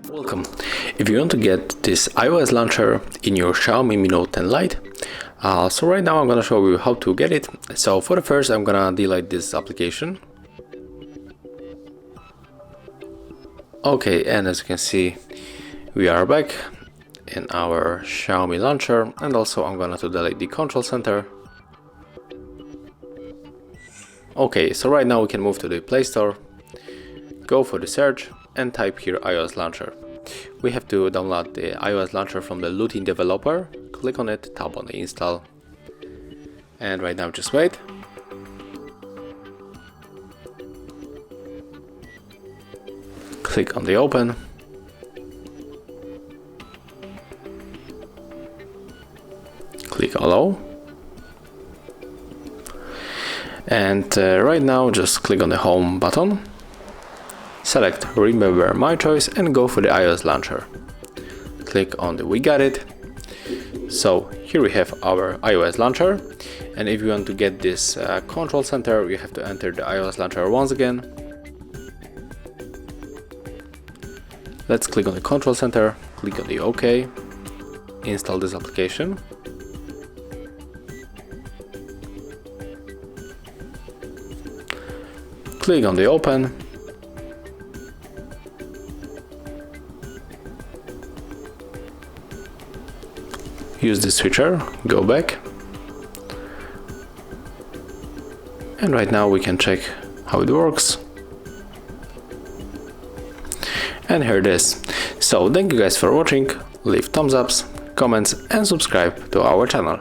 Welcome. If you want to get this iOS launcher in your Xiaomi Mi Note and Lite, so right now I'm gonna show you how to get it. So for the first, I'm gonna delete this application. Okay, and as you can see, we are back in our Xiaomi launcher, and also I'm gonna delete the control center. Okay, so right now we can move to the Play Store, go for the search and type here iOS launcher. We have to download the iOS launcher from the Lite developer. Click on it, tap on the install, and right now just wait. Click on the open. Click allow. And right now just click on the home button. Select remember my choice and go for the iOS launcher. Click on the we got it. So here we have our iOS launcher, and if you want to get this control center, you have to enter the iOS launcher once again. Let's click on the control center, click on the OK, install this application. Click on the open. Use the switcher, go back. And right now we can check how it works. And here it is. So thank you guys for watching, leave thumbs ups, comments and subscribe to our channel.